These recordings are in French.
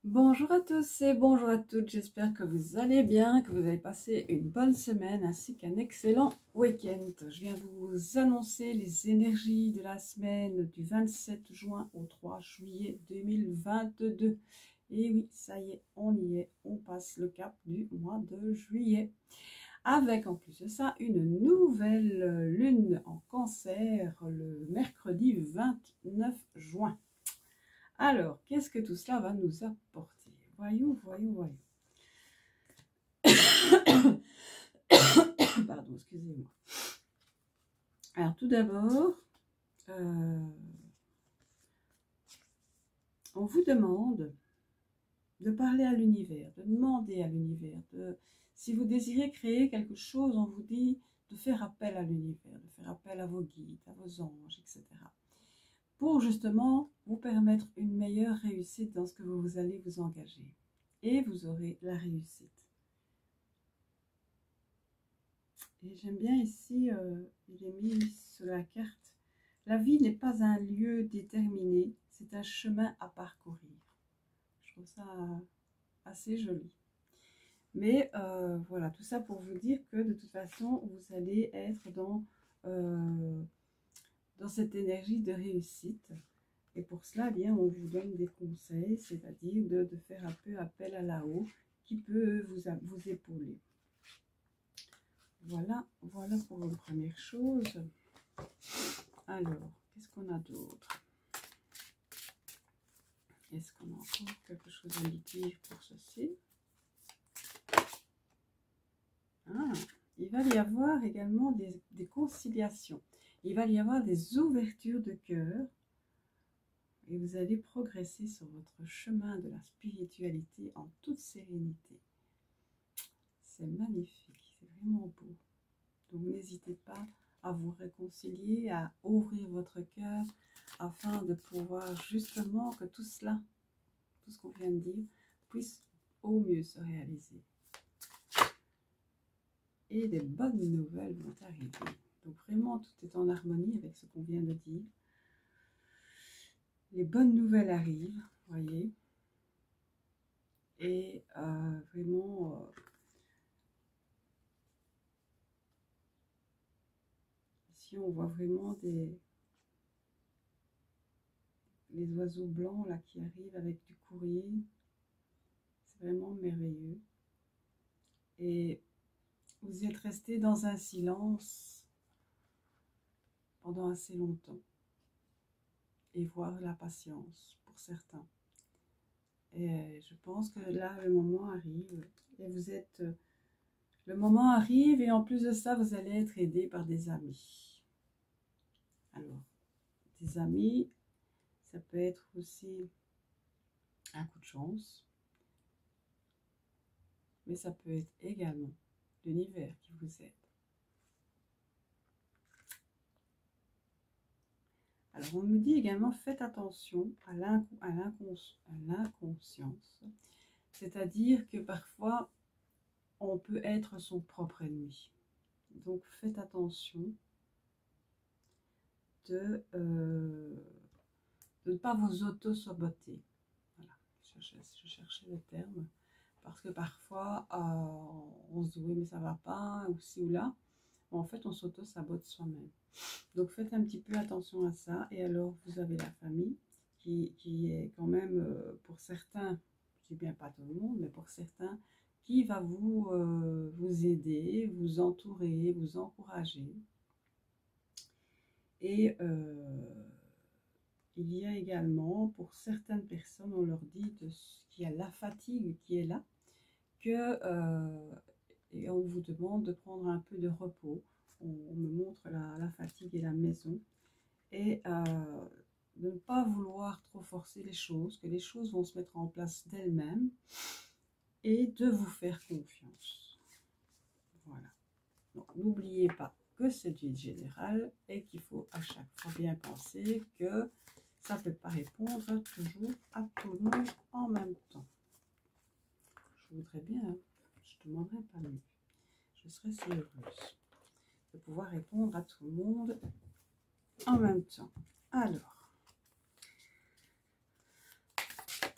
Bonjour à tous et bonjour à toutes, j'espère que vous allez bien, que vous avez passé une bonne semaine ainsi qu'un excellent week-end. Je viens vous annoncer les énergies de la semaine du 27 juin au 3 juillet 2022. Et oui, ça y est, on y est, on passe le cap du mois de juillet. Avec en plus de ça une nouvelle lune en cancer le mercredi 29 juin. Alors, qu'est-ce que tout cela va nous apporter? Voyons. Pardon, excusez-moi. Alors, tout d'abord, on vous demande de parler à l'univers, de demander à l'univers. Si vous désirez créer quelque chose, on vous dit de faire appel à l'univers, de faire appel à vos guides, à vos anges, etc. Pour justement vous permettre une meilleure réussite dans ce que vous allez vous engager. Et vous aurez la réussite. Et j'aime bien ici, il est mis sur la carte, la vie n'est pas un lieu déterminé, c'est un chemin à parcourir. Je trouve ça assez joli. Mais voilà, tout ça pour vous dire que de toute façon, vous allez être dans cette énergie de réussite. Et pour cela, bien, on vous donne des conseils, c'est-à-dire de faire un peu appel à là-haut qui peut vous épauler. Voilà pour une première chose. Alors, qu'est-ce qu'on a d'autre? Est-ce qu'on a encore quelque chose à lui dire pour ceci? Il va y avoir également des conciliations. Il va y avoir des ouvertures de cœur. Et vous allez progresser sur votre chemin de la spiritualité en toute sérénité. C'est magnifique, c'est vraiment beau. Donc n'hésitez pas à vous réconcilier, à ouvrir votre cœur afin de pouvoir justement que tout cela, tout ce qu'on vient de dire, puisse au mieux se réaliser. Et des bonnes nouvelles vont arriver. Donc vraiment, tout est en harmonie avec ce qu'on vient de dire. Les bonnes nouvelles arrivent, voyez. Et vraiment, ici on voit vraiment les oiseaux blancs là qui arrivent avec du courrier. C'est vraiment merveilleux. Et vous êtes resté dans un silence pendant assez longtemps. Et voir la patience pour certains. Et je pense que là, le moment arrive. Et vous êtes... le moment arrive et en plus de ça, vous allez être aidé par des amis. Alors, des amis, ça peut être aussi un coup de chance. Mais ça peut être également l'univers qui vous aide. Alors, on me dit également, faites attention à l'inconscience. C'est-à-dire que parfois, on peut être son propre ennemi. Donc, faites attention de ne pas vous auto-saboter. Voilà, je cherchais le terme. Parce que parfois, on se dit, oui, mais ça va pas, ou ci ou là. En fait, on s'auto-sabote soi-même. Donc, faites un petit peu attention à ça. Et alors, vous avez la famille qui est quand même, pour certains, je dis bien pas tout le monde, mais pour certains, qui va vous aider, vous entourer, vous encourager. Et il y a également, pour certaines personnes, on leur dit qu'il y a la fatigue qui est là, et on vous demande de prendre un peu de repos. On me montre la fatigue et la maison. Et de ne pas vouloir trop forcer les choses, que les choses vont se mettre en place d'elles-mêmes, et de vous faire confiance. Voilà. Donc, n'oubliez pas que c'est du général et qu'il faut à chaque fois bien penser que ça ne peut pas répondre toujours à tout le monde en même temps. Je voudrais bien, je ne demanderais pas mieux. Je serais si heureuse de pouvoir répondre à tout le monde en même temps. Alors,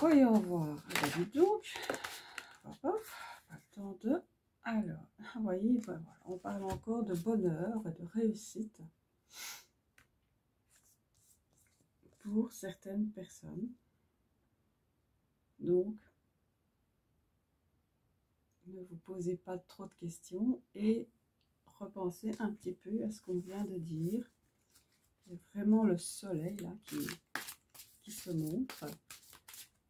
voyons voir. Alors, dis donc, hop, hop, pas le temps de... Alors, vous voyez, voilà, on parle encore de bonheur et de réussite pour certaines personnes. Donc, ne vous posez pas trop de questions et repensez un petit peu à ce qu'on vient de dire. Il y a vraiment le soleil là qui se montre.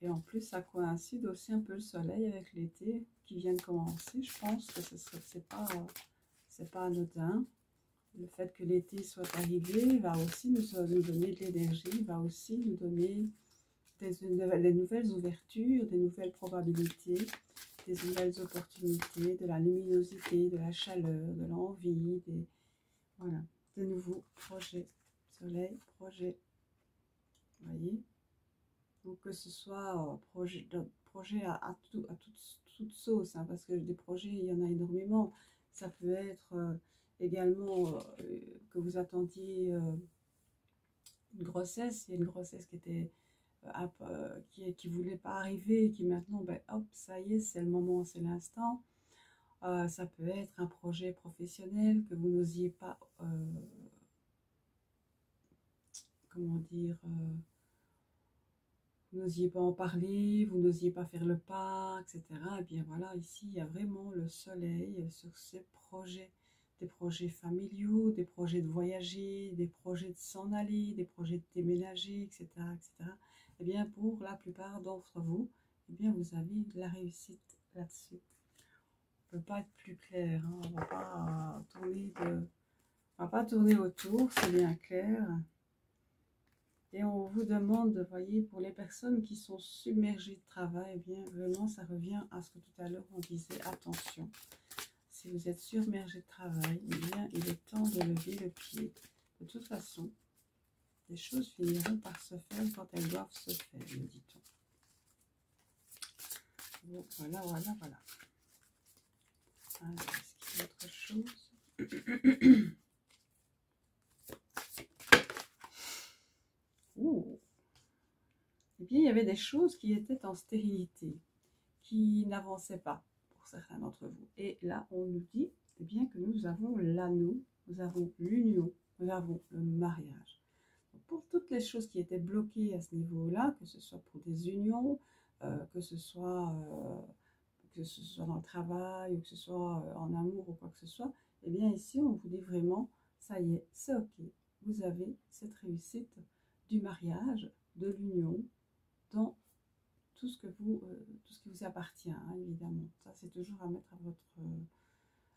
Et en plus, ça coïncide aussi un peu le soleil avec l'été qui vient de commencer. Je pense que c'est pas anodin. Le fait que l'été soit arrivé va aussi nous donner de l'énergie, va aussi nous donner des nouvelles ouvertures, des nouvelles probabilités, des nouvelles opportunités, de la luminosité, de la chaleur, de l'envie, voilà, des nouveaux projets. Soleil, projet. Vous voyez? Donc que ce soit projet à toute sauce, hein, parce que des projets, il y en a énormément. Ça peut être également que vous attendiez une grossesse, il y a une grossesse qui était qui voulait pas arriver, qui maintenant, ben, hop, ça y est, c'est le moment, c'est l'instant. Ça peut être un projet professionnel que vous n'osiez pas, comment dire, vous n'osiez pas en parler, vous n'osiez pas faire le pas, etc. Et bien voilà, ici, il y a vraiment le soleil sur ces projets. Des projets familiaux, des projets de voyager, des projets de s'en aller, des projets de déménager, etc. etc. Et bien pour la plupart d'entre vous, eh bien vous avez de la réussite là-dessus. On ne peut pas être plus clair, hein. On ne va pas tourner autour, c'est bien clair. Et on vous demande, vous voyez, pour les personnes qui sont submergées de travail, eh bien vraiment ça revient à ce que tout à l'heure on disait, attention. Si vous êtes submergé de travail, eh bien il est temps de lever le pied. De toute façon, les choses finiront par se faire quand elles doivent se faire, me dit-on. Bon, voilà, voilà, voilà. Alors, est-ce qu'il y a autre chose? Oh. Eh bien, il y avait des choses qui étaient en stérilité, qui n'avançaient pas pour certains d'entre vous. Et là, on nous dit eh bien, que nous avons l'anneau, nous avons l'union, nous avons le mariage. Donc, pour toutes les choses qui étaient bloquées à ce niveau-là, que ce soit pour des unions, que ce soit dans le travail, ou que ce soit en amour ou quoi que ce soit, eh bien ici, on vous dit vraiment, ça y est, c'est ok. Vous avez cette réussite du mariage, de l'union, dans tout ce qui vous appartient, hein, évidemment. Ça, c'est toujours à mettre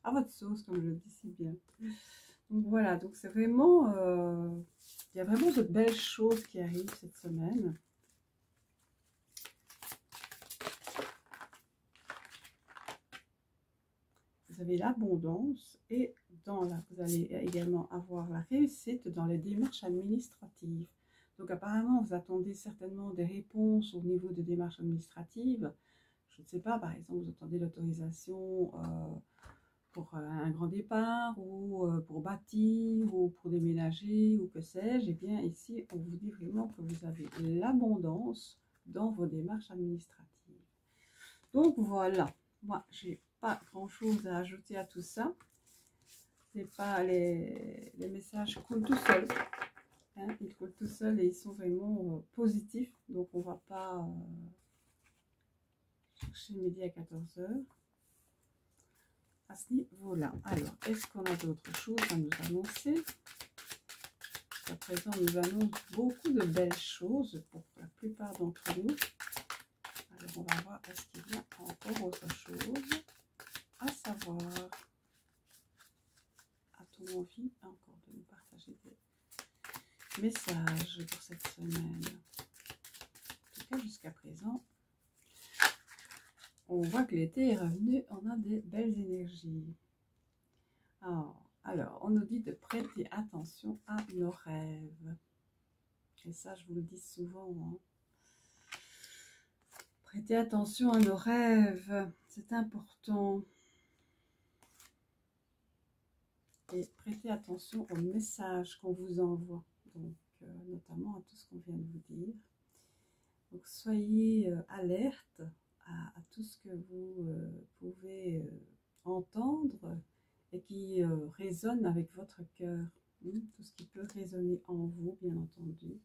à votre sauce, comme je le dis si bien. Donc voilà, donc c'est vraiment, il y a vraiment de belles choses qui arrivent cette semaine. Vous avez l'abondance et vous allez également avoir la réussite dans les démarches administratives. Donc apparemment, vous attendez certainement des réponses au niveau des démarches administratives. Je ne sais pas, par exemple, vous attendez l'autorisation pour un grand départ ou pour bâtir ou pour déménager ou que sais-je. Et bien ici, on vous dit vraiment que vous avez l'abondance dans vos démarches administratives. Donc voilà, moi j'ai pas grand chose à ajouter à tout ça. C'est pas les messages coulent tout seuls. Hein, ils coulent tout seuls et ils sont vraiment positifs. Donc on va pas chercher midi à 14 h à ce niveau-là. Alors, est-ce qu'on a d'autres choses à nous annoncer? À présent, nous annonce beaucoup de belles choses pour la plupart d'entre nous. Alors, on va voir est-ce qu'il y a encore autre chose à savoir. A-t-on envie encore de nous partager des messages pour cette semaine? En tout cas, jusqu'à présent, on voit que l'été est revenu, on a des belles énergies. Alors, on nous dit de prêter attention à nos rêves. Et ça, je vous le dis souvent. Hein. Prêtez attention à nos rêves, c'est important. Et prêtez attention aux messages qu'on vous envoie. Donc, notamment à tout ce qu'on vient de vous dire. Donc soyez alerte à tout ce que vous pouvez entendre et qui résonne avec votre cœur. Tout ce qui peut résonner en vous, bien entendu.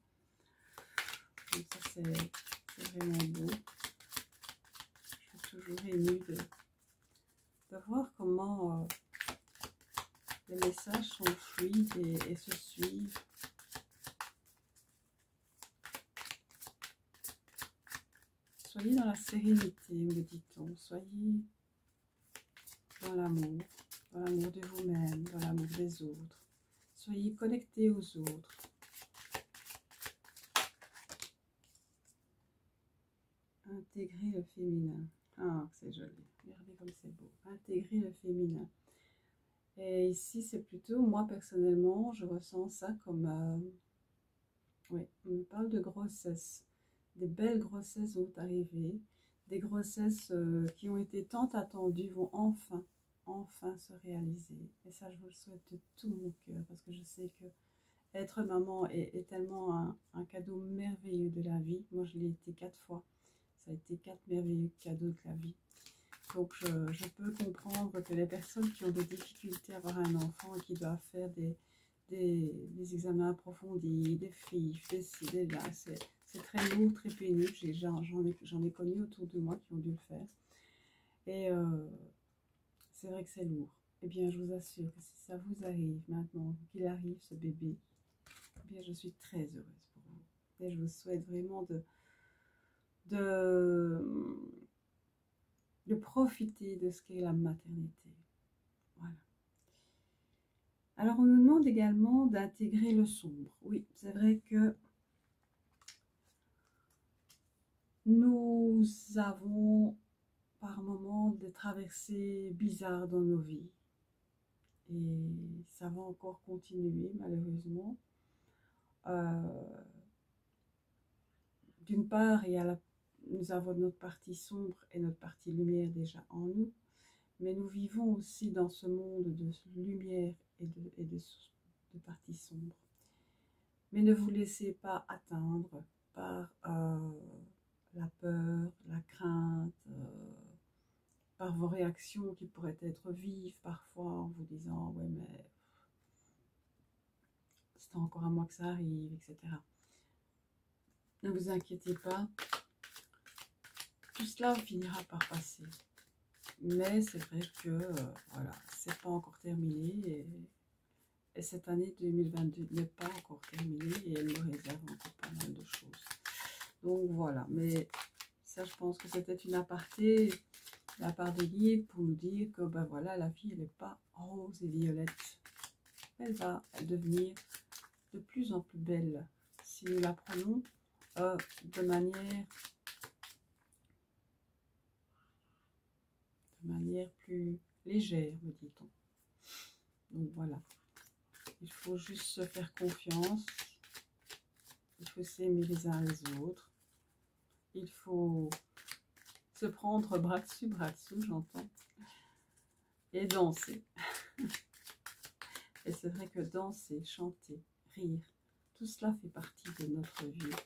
Donc ça, c'est vraiment beau. Je suis toujours émue de voir comment les messages sont fluides et se suivent. Soyez dans la sérénité, me dit-on. Soyez dans l'amour de vous-même, dans l'amour des autres. Soyez connectés aux autres. Intégrer le féminin. Ah, c'est joli. Regardez comme c'est beau. Intégrer le féminin. Et ici, c'est plutôt, moi personnellement, je ressens ça comme... oui, on me parle de grossesse. Des belles grossesses vont arriver. Des grossesses qui ont été tant attendues vont enfin se réaliser. Et ça, je vous le souhaite de tout mon cœur, parce que je sais que être maman est tellement un cadeau merveilleux de la vie. Moi, je l'ai été 4 fois. Ça a été 4 merveilleux cadeaux de la vie. Donc, je peux comprendre que les personnes qui ont des difficultés à avoir un enfant et qui doivent faire des examens approfondis, des FIF, des ci, des là, c'est très lourd, très pénible. J'en ai connu autour de moi qui ont dû le faire. Et c'est vrai que c'est lourd. Eh bien, je vous assure que si ça vous arrive maintenant, qu'il arrive ce bébé, eh bien, je suis très heureuse pour vous. Et je vous souhaite vraiment de profiter de ce qu'est la maternité. Voilà. Alors, on nous demande également d'intégrer le sombre. Oui, c'est vrai que nous avons par moments des traversées bizarres dans nos vies. Et ça va encore continuer, malheureusement. D'une part, nous avons notre partie sombre et notre partie lumière déjà en nous. Mais nous vivons aussi dans ce monde de lumière et de partie sombre. Mais ne vous laissez pas atteindre par la peur, la crainte, par vos réactions qui pourraient être vives parfois en vous disant « ouais mais c'est encore à moi que ça arrive », etc. Ne vous inquiétez pas, tout cela finira par passer. Mais c'est vrai que voilà, c'est pas encore terminé et cette année 2022 n'est pas encore terminée et elle nous réserve encore pas mal de choses. Donc voilà, mais ça je pense que c'était une aparté de la part des guides pour nous dire que ben voilà, la vie elle n'est pas rose et violette. Elle va devenir de plus en plus belle si nous la prenons de manière plus légère, me dit-on. Donc voilà, il faut juste se faire confiance, il faut s'aimer les uns les autres, il faut se prendre bras dessous, j'entends, et danser. Et c'est vrai que danser, chanter, rire, tout cela fait partie de notre vie,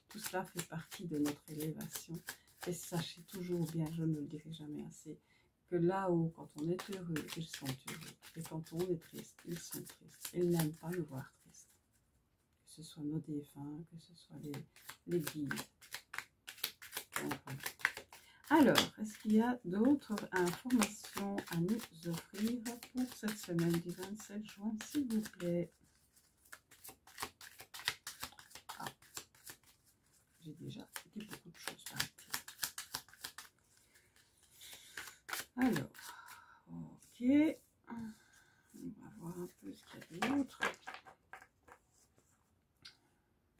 tout cela fait partie de notre élévation. Et sachez toujours bien, je ne le dirai jamais assez, que là-haut, quand on est heureux, ils sont heureux. Et quand on est triste, ils sont tristes. Ils n'aiment pas nous voir tristes. Que ce soit nos défunts, que ce soit les guides. Donc, voilà. Alors, est-ce qu'il y a d'autres informations à nous offrir pour cette semaine du 27 juin, s'il vous plaît? Ah, j'ai déjà dit beaucoup de choses par ici. Alors, ok. On va voir un peu ce qu'il y a d'autre.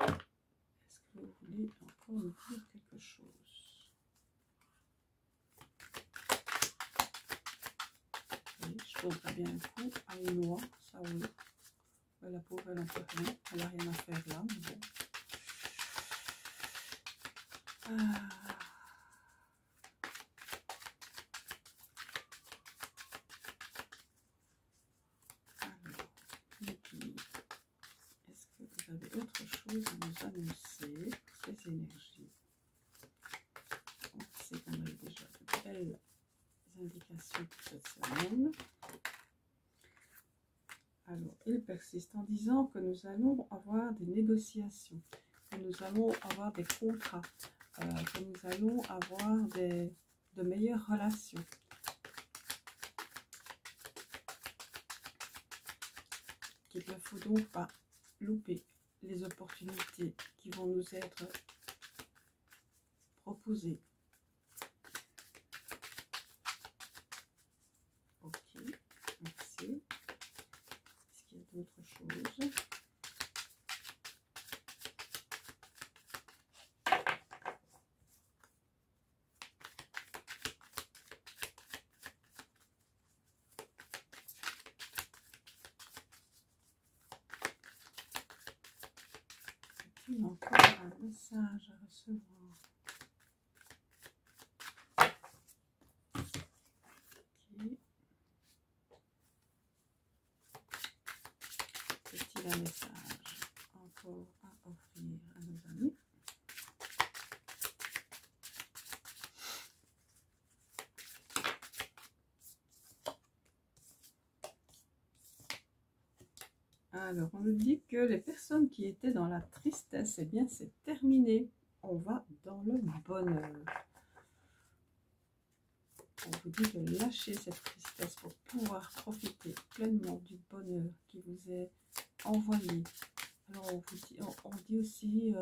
Est-ce que vous voulez encore nous dire quelque chose? Oui, je tournerai bien le coup à une noix, ça oui. La pauvre, elle n'en peut rien. Elle n'a rien à faire là, mais bon. Est-ce que vous avez autre chose à nous annoncer pour ces énergies? indications pour cette semaine. Alors, il persiste en disant que nous allons avoir des négociations, que nous allons avoir des contrats, que nous allons avoir de meilleures relations. Qu'il ne faut donc pas louper les opportunités qui vont nous être proposées. Ok, merci. Est-ce qu'il y a d'autres choses? Il y a encore un message à recevoir. Okay. Est-il un message encore à offrir à nos amis? Alors, on nous dit que les personnes qui étaient dans la tristesse, eh bien, c'est terminé. On va dans le bonheur. On vous dit de lâcher cette tristesse pour pouvoir profiter pleinement du bonheur qui vous est envoyé. Alors, on dit aussi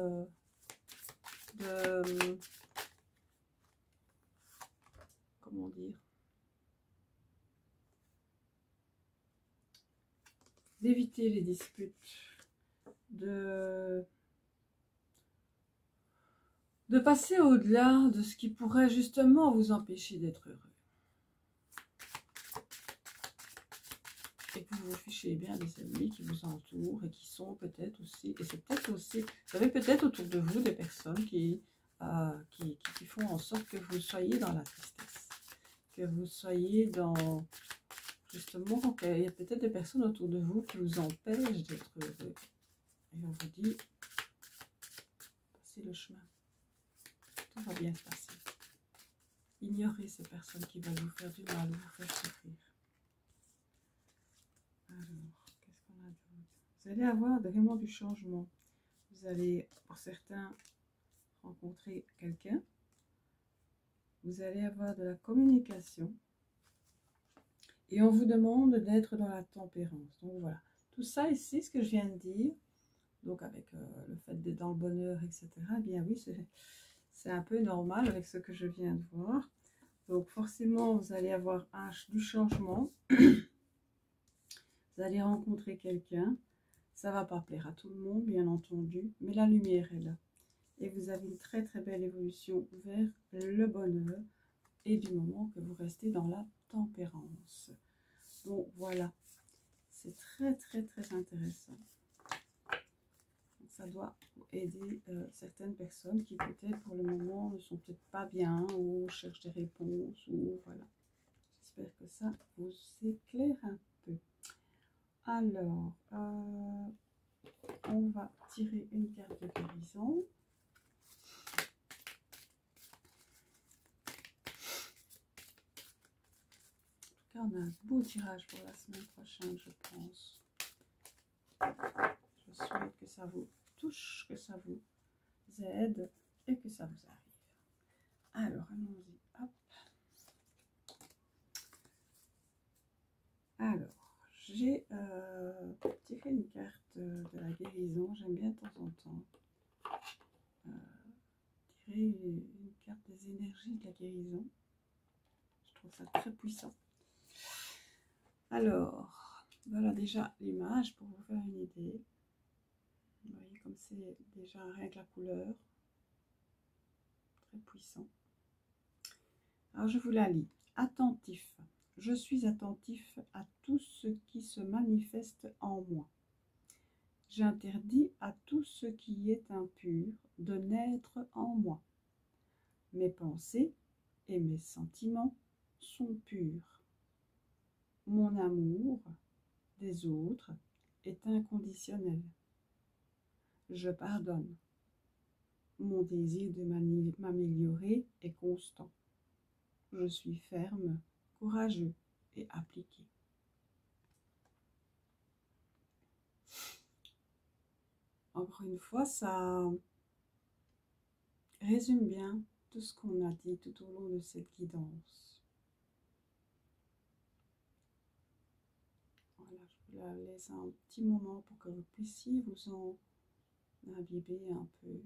comment dire, d'éviter les disputes, de passer au-delà de ce qui pourrait justement vous empêcher d'être heureux. Et que vous vous fichez bien des amis qui vous entourent et qui sont peut-être aussi, et c'est peut-être aussi, vous avez peut-être autour de vous des personnes qui font en sorte que vous soyez dans la tristesse, que vous soyez dans, justement, qu'il y a peut-être des personnes autour de vous qui vous empêchent d'être heureux. Et on vous dit, passez le chemin, tout va bien se passer. Ignorez ces personnes qui veulent vous faire du mal, vous faire souffrir. Alors, qu'est-ce qu'on a d'autre? Vous allez avoir vraiment du changement. Vous allez, pour certains, rencontrer quelqu'un. Vous allez avoir de la communication. Et on vous demande d'être dans la tempérance. Donc voilà. Tout ça ici, ce que je viens de dire, donc avec le fait d'être dans le bonheur, etc., eh bien oui, c'est un peu normal avec ce que je viens de voir. Donc forcément, vous allez avoir du changement. Vous allez rencontrer quelqu'un. Ça ne va pas plaire à tout le monde, bien entendu, mais la lumière est là. Et vous avez une très très belle évolution vers le bonheur et du moment que vous restez dans la tempérance. Donc voilà, c'est très très très intéressant. Ça doit aider certaines personnes qui peut-être pour le moment ne sont peut-être pas bien ou cherchent des réponses ou voilà. J'espère que ça vous éclaire un peu. Alors, on va tirer une carte de guérison. En tout cas, on a un beau tirage pour la semaine prochaine, je pense. Je souhaite que ça vous touche, que ça vous aide et que ça vous arrive. Alors, allons-y. Hop. Alors, j'ai tiré une carte de la guérison. J'aime bien de temps en temps tirer une carte des énergies de la guérison. Je trouve ça très puissant. Alors, voilà déjà l'image pour vous faire une idée. Vous voyez comme c'est déjà rien que la couleur. Très puissant. Alors, je vous la lis. Attentif. Je suis attentif à tout ce qui se manifeste en moi. J'interdis à tout ce qui est impur de naître en moi. Mes pensées et mes sentiments sont purs. Mon amour des autres est inconditionnel. Je pardonne. Mon désir de m'améliorer est constant. Je suis ferme, courageux et appliqué. Encore une fois, ça résume bien tout ce qu'on a dit tout au long de cette guidance. Voilà, je vous la laisse un petit moment pour que vous puissiez vous en imbiber un peu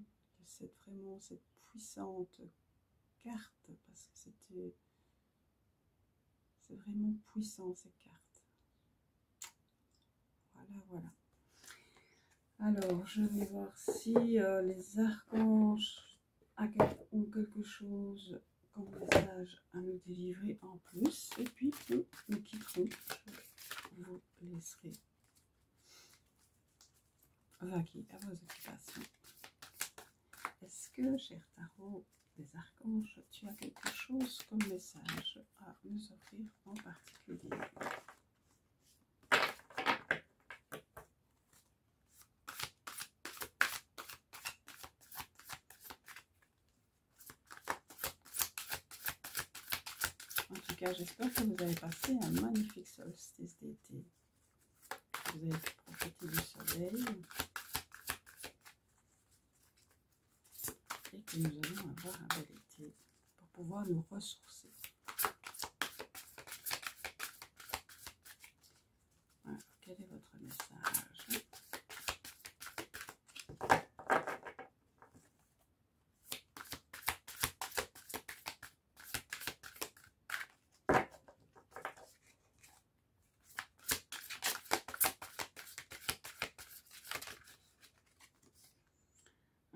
de vraiment cette puissante carte, parce que c'est vraiment puissant ces cartes. Voilà, voilà. Alors, je vais voir si les archanges ont quelque chose comme message à nous délivrer en plus. Et puis, nous quitterons. Je vous laisserai vaquer à vos occupations. Est-ce que, cher tarot des archanges, tu as quelque chose comme message à nous offrir en particulier? En tout cas, j'espère que vous avez passé un magnifique solstice d'été. Vous avez pu profiter du soleil. Et que nous allons avoir un bel été pour pouvoir nous ressourcer. Alors, quel est votre message?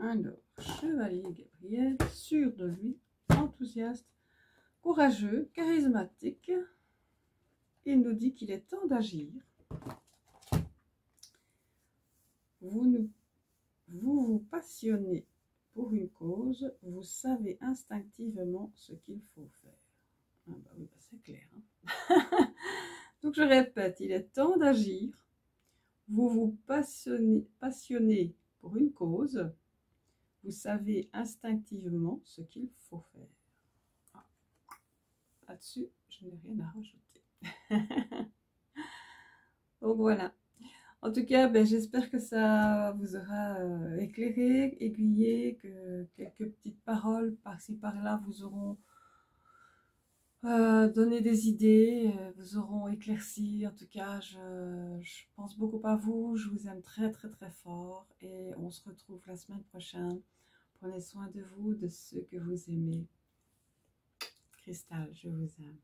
Alors, Chevalier Gabriel, sûr de lui, enthousiaste, courageux, charismatique. Il nous dit qu'il est temps d'agir. Vous vous passionnez pour une cause, vous savez instinctivement ce qu'il faut faire. Ah bah oui, bah c'est clair. Hein. Donc je répète, il est temps d'agir. Vous vous passionnez pour une cause, vous savez instinctivement ce qu'il faut faire. Ah. Là-dessus, je n'ai rien à rajouter. Donc voilà. En tout cas, ben, j'espère que ça vous aura éclairé, aiguillé, que quelques petites paroles par-ci par-là vous auront donné des idées, vous auront éclairci. En tout cas, je pense beaucoup à vous, je vous aime très très très fort et on se retrouve la semaine prochaine. Prenez soin de vous, de ceux que vous aimez. Cristal, je vous aime.